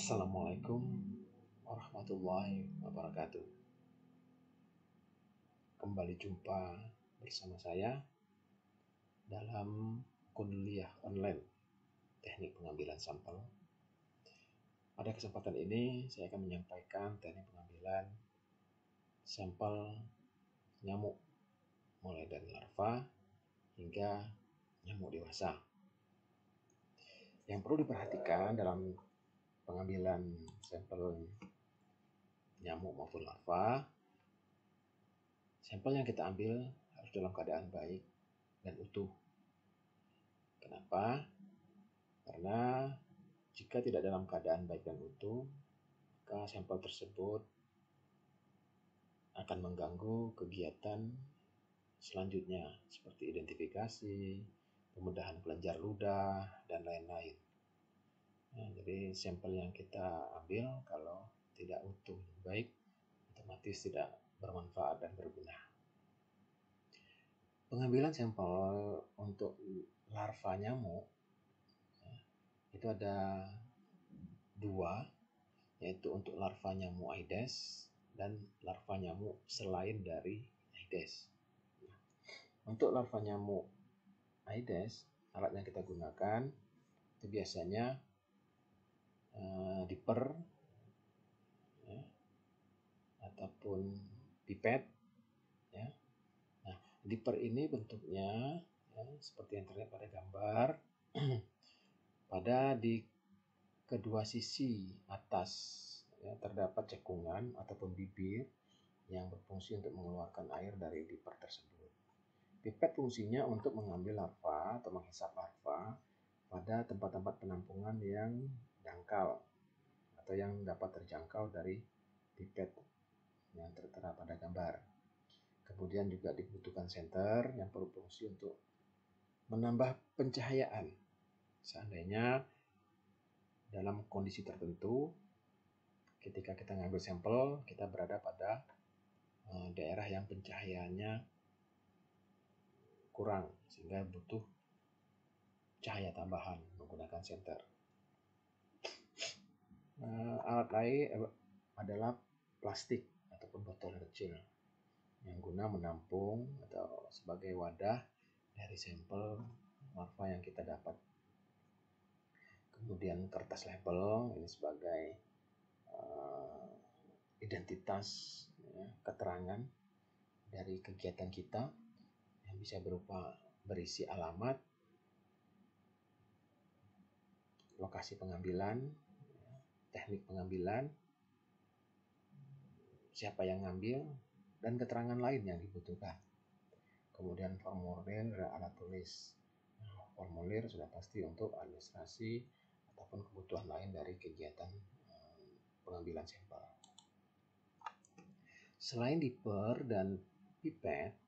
Assalamualaikum warahmatullahi wabarakatuh. Kembali jumpa bersama saya dalam kuliah online teknik pengambilan sampel. Pada kesempatan ini saya akan menyampaikan teknik pengambilan sampel nyamuk mulai dari larva hingga nyamuk dewasa. Yang perlu diperhatikan dalam pengambilan sampel nyamuk maupun larva, sampel yang kita ambil harus dalam keadaan baik dan utuh. Kenapa? Karena jika tidak dalam keadaan baik dan utuh, maka sampel tersebut akan mengganggu kegiatan selanjutnya seperti identifikasi, pemedahan kelenjar ludah, dan lain-lain. Nah, jadi sampel yang kita ambil kalau tidak utuh baik, otomatis tidak bermanfaat dan berguna. Pengambilan sampel untuk larva nyamuk itu ada dua, yaitu untuk larva nyamuk Aedes dan larva nyamuk selain dari Aedes. Untuk larva nyamuk Aedes, alat yang kita gunakan itu biasanya diper ya, ataupun pipet ya. Nah, diper ini bentuknya ya, seperti yang terlihat pada gambar. Pada di kedua sisi atas ya, terdapat cekungan ataupun bibir yang berfungsi untuk mengeluarkan air dari diper tersebut. Pipet fungsinya untuk mengambil larva atau menghisap larva pada tempat-tempat penampungan yang dangkal atau yang dapat terjangkau dari pipet yang tertera pada gambar. Kemudian juga dibutuhkan senter yang berfungsi untuk menambah pencahayaan. Seandainya dalam kondisi tertentu, ketika kita ngambil sampel, kita berada pada daerah yang pencahayaannya kurang, sehingga butuh cahaya tambahan menggunakan senter. Alat lain adalah plastik ataupun botol kecil yang guna menampung atau sebagai wadah dari sampel larva yang kita dapat. Kemudian kertas label ini sebagai identitas ya, keterangan dari kegiatan kita yang bisa berupa berisi alamat, lokasi pengambilan, teknik pengambilan, siapa yang ngambil, dan keterangan lain yang dibutuhkan. Kemudian formulir dan alat tulis. Formulir sudah pasti untuk administrasi ataupun kebutuhan lain dari kegiatan pengambilan sampel. Selain diper dan pipet,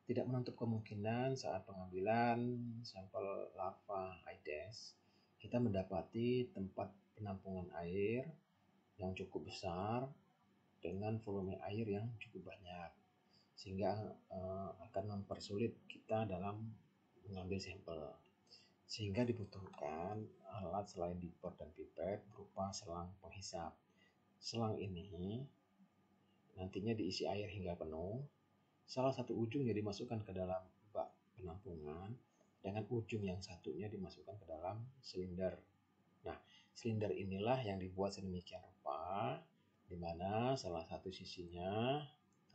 tidak menutup kemungkinan saat pengambilan sampel larva Aedes, kita mendapati tempat penampungan air yang cukup besar dengan volume air yang cukup banyak, sehingga akan mempersulit kita dalam mengambil sampel. Sehingga dibutuhkan alat selain diper dan pipet berupa selang penghisap. Selang ini nantinya diisi air hingga penuh. Salah satu ujungnya dimasukkan ke dalam bak penampungan, dengan ujung yang satunya dimasukkan ke dalam silinder. Nah, silinder inilah yang dibuat sedemikian rupa, di mana salah satu sisinya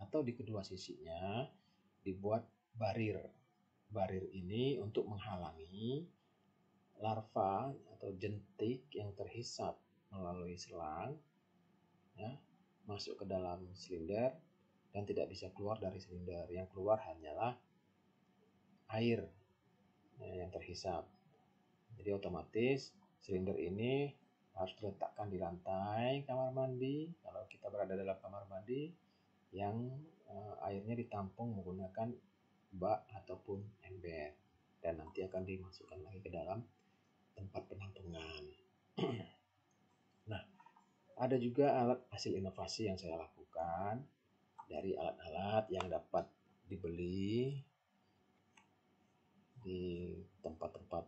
atau di kedua sisinya dibuat barir. Barir ini untuk menghalangi larva atau jentik yang terhisap melalui selang ya, masuk ke dalam silinder dan tidak bisa keluar dari silinder. Yang keluar hanyalah air yang terhisap. Jadi otomatis silinder ini harus diletakkan di lantai kamar mandi kalau kita berada dalam kamar mandi yang airnya ditampung menggunakan bak ataupun ember, dan nanti akan dimasukkan lagi ke dalam tempat penampungan. Nah, ada juga alat hasil inovasi yang saya lakukan dari alat-alat yang dapat dibeli di tempat-tempat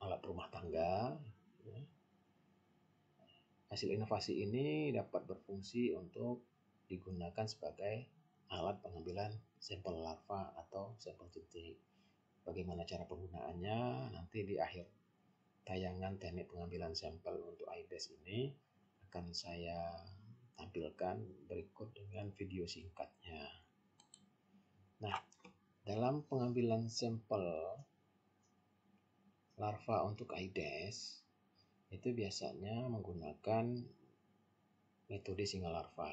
alat rumah tangga ya. Hasil inovasi ini dapat berfungsi untuk digunakan sebagai alat pengambilan sampel larva atau sampel jentik. Bagaimana cara penggunaannya nanti di akhir tayangan teknik pengambilan sampel untuk Aedes ini akan saya tampilkan berikut dengan video singkatnya. Nah, dalam pengambilan sampel larva untuk Aedes itu biasanya menggunakan metode single larva.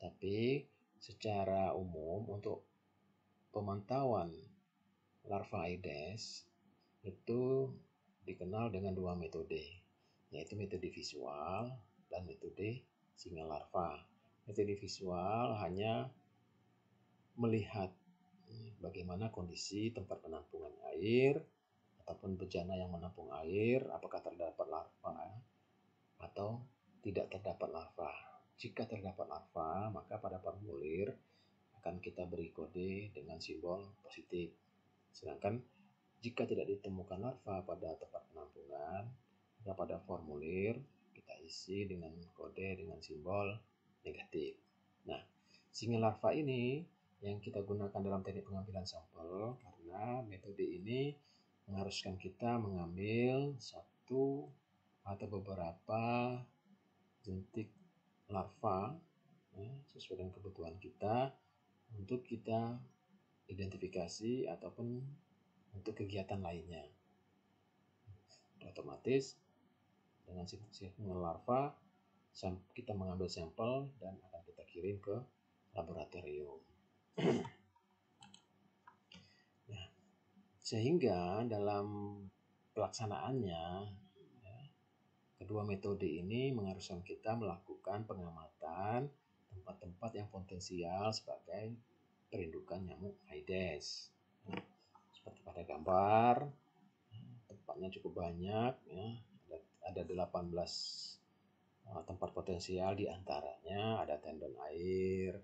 Tapi secara umum untuk pemantauan larva Aedes itu dikenal dengan dua metode, yaitu metode visual dan metode single larva. Metode visual hanya melihat bagaimana kondisi tempat penampungan air ataupun bejana yang menampung air, apakah terdapat larva atau tidak terdapat larva. Jika terdapat larva, maka pada formulir akan kita beri kode dengan simbol positif. Sedangkan jika tidak ditemukan larva pada tempat penampungan, maka pada formulir kita isi dengan kode dengan simbol negatif. Nah, single larva ini yang kita gunakan dalam teknik pengambilan sampel karena metode ini mengharuskan kita mengambil satu atau beberapa jentik larva sesuai dengan kebutuhan kita untuk kita identifikasi ataupun untuk kegiatan lainnya. Otomatis dengan single larva kita mengambil sampel dan akan kita kirim ke laboratorium. Nah, sehingga dalam pelaksanaannya kedua metode ini mengharuskan kita melakukan pengamatan tempat-tempat yang potensial sebagai perindukan nyamuk Aedes. Seperti pada gambar, tempatnya cukup banyak, ada 18 tempat potensial, diantaranya ada tendon air,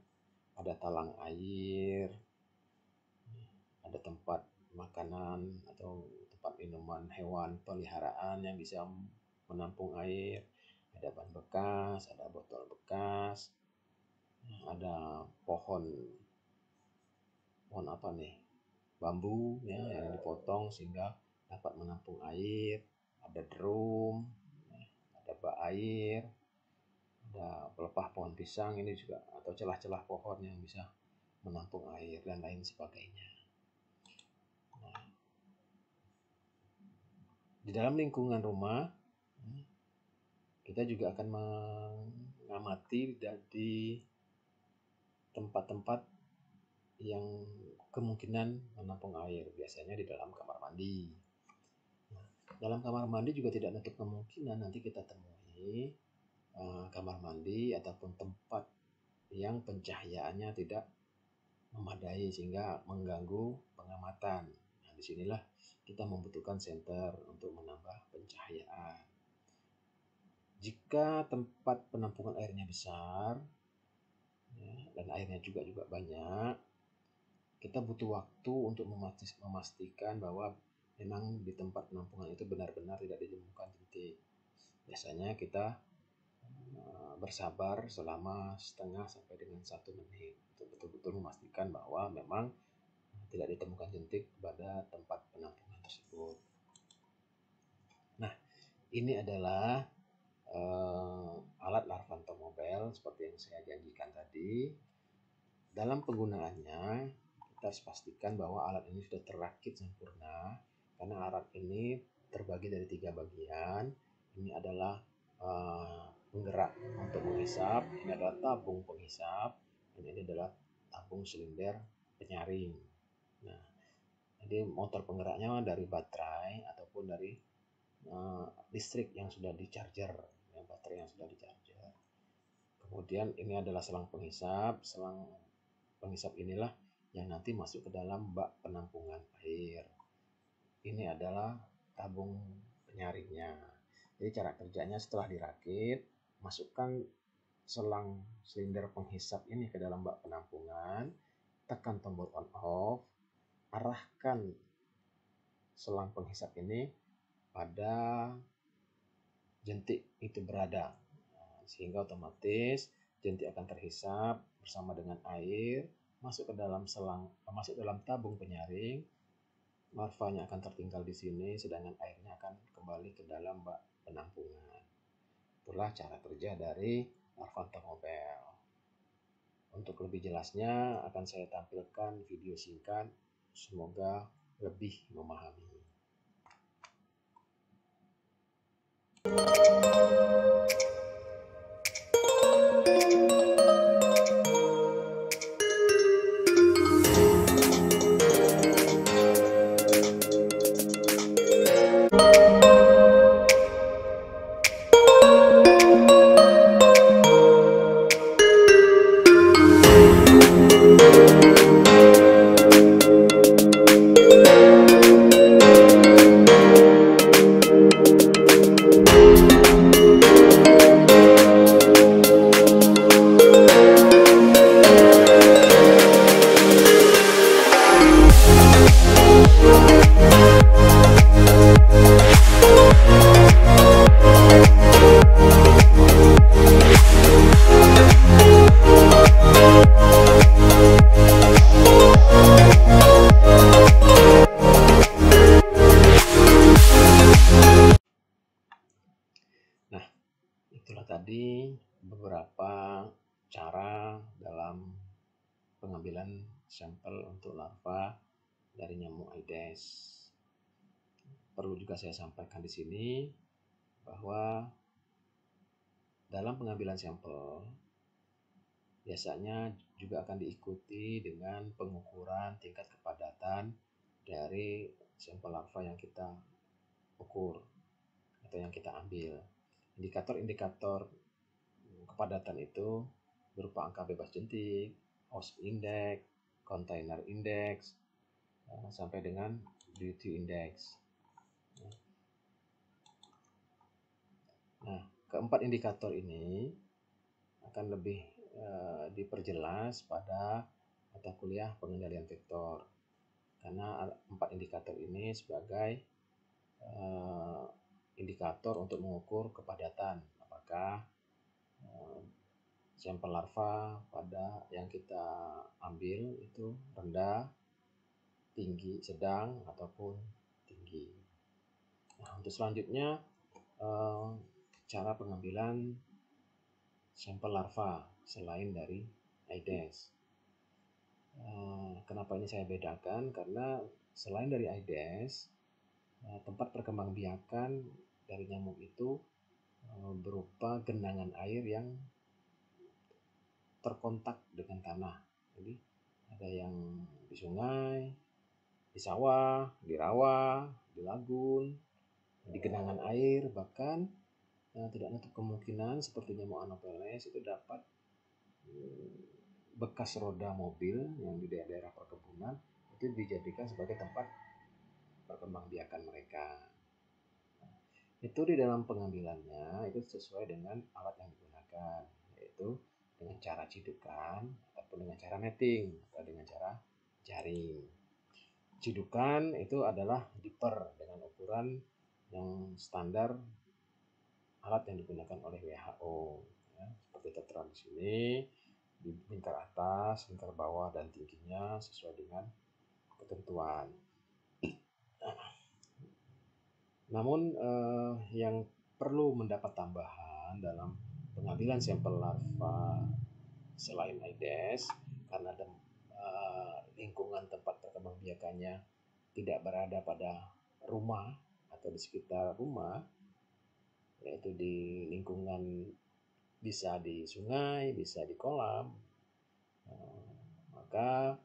ada talang air, ada tempat makanan atau tempat minuman hewan peliharaan yang bisa menampung air, ada ban bekas, ada botol bekas, ada pohon bambu yang dipotong sehingga dapat menampung air, ada drum, ada bak air, ada pelepah pohon pisang ini juga atau celah-celah pohon yang bisa menampung air dan lain sebagainya. Nah, di dalam lingkungan rumah kita juga akan mengamati di tempat-tempat yang kemungkinan menampung air, biasanya di dalam kamar mandi. Nah, dalam kamar mandi juga tidak menutup kemungkinan nanti kita temui kamar mandi ataupun tempat yang pencahayaannya tidak memadai sehingga mengganggu pengamatan. Nah, disinilah kita membutuhkan senter untuk menambah pencahayaan. Jika tempat penampungan airnya besar dan airnya juga banyak, kita butuh waktu untuk memastikan bahwa memang di tempat penampungan itu benar-benar tidak ditemukan jentik. Biasanya kita bersabar selama setengah sampai dengan 1 menit untuk betul-betul memastikan bahwa memang tidak ditemukan jentik pada tempat penampungan tersebut. Nah, ini adalah alat larvantomobile seperti yang saya janjikan tadi. Dalam penggunaannya kita harus pastikan bahwa alat ini sudah terrakit sempurna, karena alat ini terbagi dari 3 bagian. Ini adalah penggerak untuk menghisap, ini adalah tabung penghisap, dan ini adalah tabung silinder penyaring. Nah, jadi motor penggeraknya dari baterai ataupun dari listrik yang sudah di-charger, baterai yang sudah di-charger. Kemudian ini adalah selang penghisap. Selang penghisap inilah yang nanti masuk ke dalam bak penampungan air. Ini adalah tabung penyaringnya. Jadi cara kerjanya setelah dirakit, masukkan selang silinder penghisap ini ke dalam bak penampungan, tekan tombol on off, arahkan selang penghisap ini pada jentik itu berada. Sehingga otomatis jentik akan terhisap bersama dengan air, masuk ke dalam masuk dalam tabung penyaring. Larvanya akan tertinggal di sini, sedangkan airnya akan kembali ke dalam bak penampungan. Itulah cara kerja dari larva Anthomobel. Untuk lebih jelasnya akan saya tampilkan video singkat, semoga lebih memahami. Nah, itulah tadi beberapa cara dalam pengambilan sampel untuk larva dari nyamuk Aedes. Perlu juga saya sampaikan di sini bahwa dalam pengambilan sampel biasanya juga akan diikuti dengan pengukuran tingkat kepadatan dari sampel larva yang kita ukur atau yang kita ambil. Indikator-indikator kepadatan itu berupa angka bebas jentik, host index, container index, sampai dengan duty index. Nah, keempat indikator ini akan lebih diperjelas pada mata kuliah pengendalian vektor, karena 4 indikator ini sebagai indikator untuk mengukur kepadatan, apakah sampel larva pada yang kita ambil itu rendah, tinggi, sedang, ataupun tinggi. Nah, untuk selanjutnya cara pengambilan sampel larva selain dari Aedes. Kenapa ini saya bedakan? Karena selain dari Aedes, tempat perkembangbiakan dari nyamuk itu berupa genangan air yang terkontak dengan tanah. Jadi ada yang di sungai, di sawah, di rawa, di lagun, di genangan air, bahkan tidak menutup kemungkinan seperti nyamuk Anopheles itu dapat bekas roda mobil yang di daerah perkebunan itu dijadikan sebagai tempat perkembangbiakan mereka. Itu di dalam pengambilannya itu sesuai dengan alat yang digunakan, yaitu dengan cara cidukan ataupun dengan cara netting atau dengan cara jaring. Cidukan itu adalah dipper dengan ukuran yang standar alat yang digunakan oleh WHO. Ya, seperti tertera di sini, di lingkar atas, lingkar bawah, dan tingginya sesuai dengan ketentuan. Namun yang perlu mendapat tambahan dalam pengambilan sampel larva selain Aedes, karena lingkungan tempat perkembangbiakannya tidak berada pada rumah atau di sekitar rumah, yaitu di lingkungan bisa di sungai, bisa di kolam, maka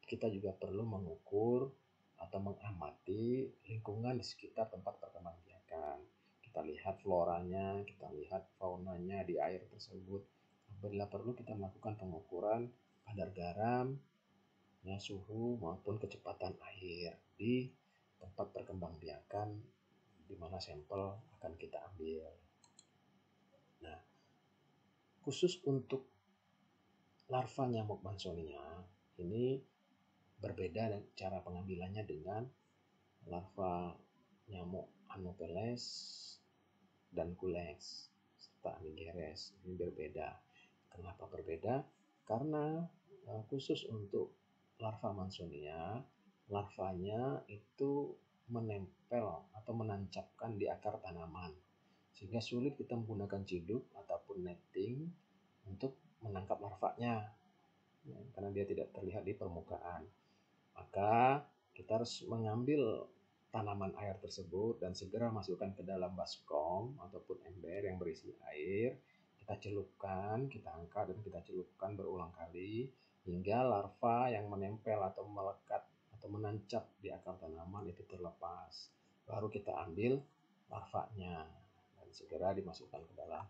kita juga perlu mengukur atau mengamati lingkungan di sekitar tempat perkembangbiakan. Kita lihat floranya, kita lihat faunanya di air tersebut. Apabila perlu kita melakukan pengukuran kadar garam, suhu maupun kecepatan air di tempat perkembangbiakan di mana sampel akan kita ambil. Nah, khusus untuk larva nyamuk Mansonia ini berbeda cara pengambilannya dengan larva nyamuk Anopheles dan Culex serta Amigeres. Ini berbeda. Kenapa berbeda? Karena khusus untuk larva Mansonia, larvanya itu menempel atau menancapkan di akar tanaman, sehingga sulit kita menggunakan ciduk ataupun netting untuk menangkap larvanya, karena dia tidak terlihat di permukaan. Maka kita harus mengambil tanaman air tersebut dan segera masukkan ke dalam baskom ataupun ember yang berisi air. Kita celupkan, kita angkat dan kita celupkan berulang kali hingga larva yang menempel atau melekat atau menancap di akar tanaman itu terlepas. Baru kita ambil larvanya dan segera dimasukkan ke dalam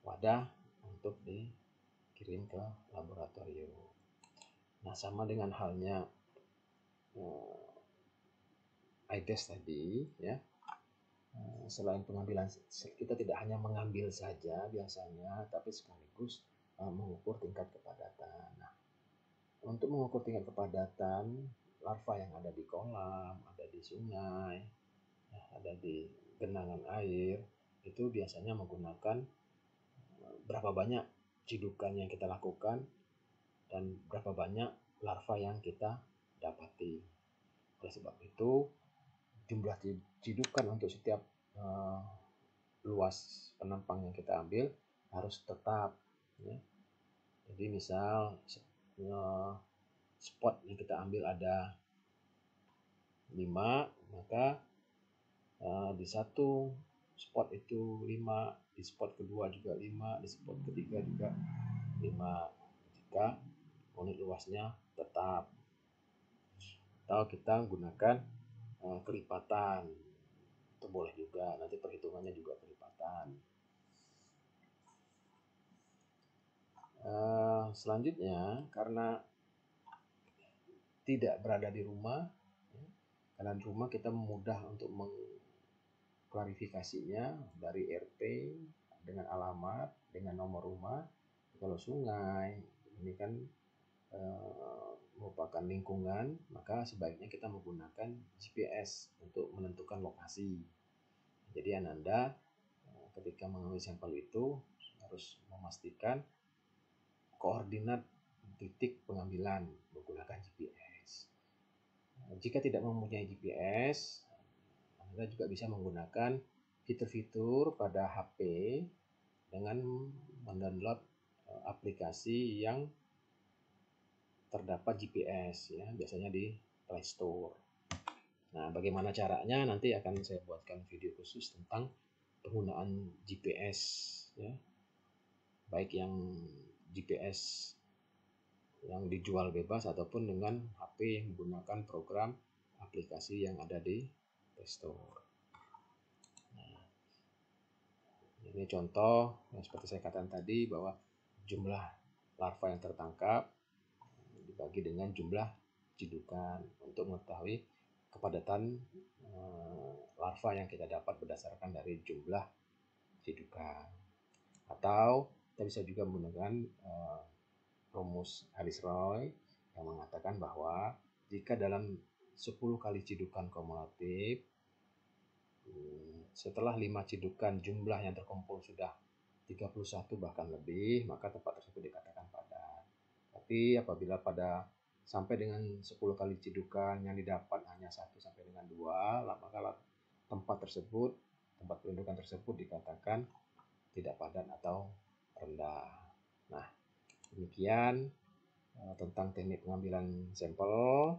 wadah untuk dikirim ke laboratorium. Nah, sama dengan halnya Aedes tadi, ya. Selain pengambilan, kita tidak hanya mengambil saja biasanya, tapi sekaligus mengukur tingkat kepadatan. Nah, untuk mengukur tingkat kepadatan larva yang ada di kolam, ada di sungai, ada di genangan air, itu biasanya menggunakan berapa banyak cidukan yang kita lakukan dan berapa banyak larva yang kita dapati. Oleh sebab itu, jumlah cidukan untuk setiap luas penampang yang kita ambil harus tetap, ya. Jadi misal spot yang kita ambil ada 5, maka di satu spot itu 5, di spot kedua juga 5, di spot ketiga juga 5, jika unit luasnya tetap. Atau kita gunakan kelipatan, itu boleh juga, nanti perhitungannya juga kelipatan. Selanjutnya, karena tidak berada di rumah, karena di rumah kita mudah untuk mengklarifikasinya dari RT dengan alamat, dengan nomor rumah. Kalau sungai ini kan merupakan lingkungan, maka sebaiknya kita menggunakan GPS untuk menentukan lokasi. Jadi Ananda ketika mengambil sampel itu harus memastikan koordinat titik pengambilan menggunakan GPS. Jika tidak mempunyai GPS, Anda juga bisa menggunakan fitur-fitur pada HP dengan mendownload aplikasi yang terdapat GPS, ya, biasanya di Play Store. Nah, bagaimana caranya nanti akan saya buatkan video khusus tentang penggunaan GPS, ya, baik yang GPS yang dijual bebas ataupun dengan HP yang menggunakan program aplikasi yang ada di Play Store. Nah, ini contoh yang seperti saya katakan tadi bahwa jumlah larva yang tertangkap dibagi dengan jumlah cidukan untuk mengetahui kepadatan larva yang kita dapat berdasarkan dari jumlah cidukan. Atau kita bisa juga menggunakan rumus Alice Roy yang mengatakan bahwa jika dalam 10 kali cidukan kumulatif, setelah 5 cidukan jumlah yang terkumpul sudah 31 bahkan lebih, maka tempat tersebut dikatakan padat. Tapi apabila pada sampai dengan 10 kali cidukan yang didapat hanya 1 sampai dengan 2, maka tempat pendudukan tersebut dikatakan tidak padat atau rendah. Nah, demikian tentang teknik pengambilan sampel.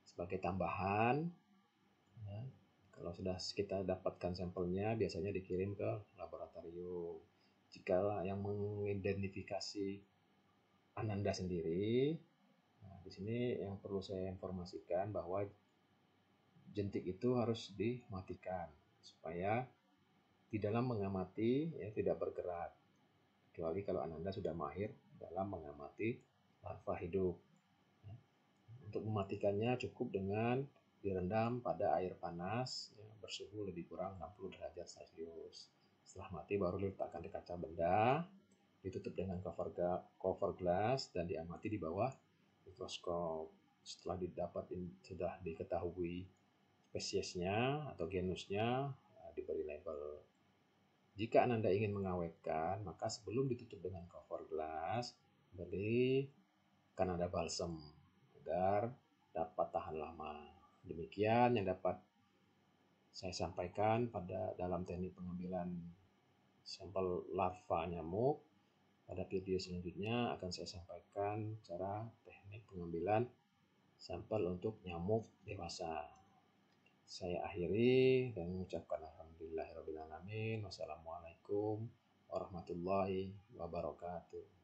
Sebagai tambahan, ya, kalau sudah kita dapatkan sampelnya, biasanya dikirim ke laboratorium. Jika yang mengidentifikasi Ananda sendiri, nah, di sini yang perlu saya informasikan bahwa jentik itu harus dimatikan supaya di dalam mengamati, ya, tidak bergerak, kecuali kalau Ananda sudah mahir dalam mengamati larva hidup. Untuk mematikannya cukup dengan direndam pada air panas, ya, bersuhu lebih kurang 60 derajat Celcius. Setelah mati baru diletakkan di kaca benda, ditutup dengan cover glass dan diamati di bawah mikroskop. Setelah sudah diketahui spesiesnya atau genusnya, diberi label. Jika Anda ingin mengawetkan, maka sebelum ditutup dengan cover gelas, beri Kanada balsam agar dapat tahan lama. Demikian yang dapat saya sampaikan pada dalam teknik pengambilan sampel larva nyamuk. Pada video selanjutnya akan saya sampaikan cara teknik pengambilan sampel untuk nyamuk dewasa. Saya akhiri dan mengucapkan alhamdulillahirabbil alamin. Wassalamualaikum warahmatullahi wabarakatuh.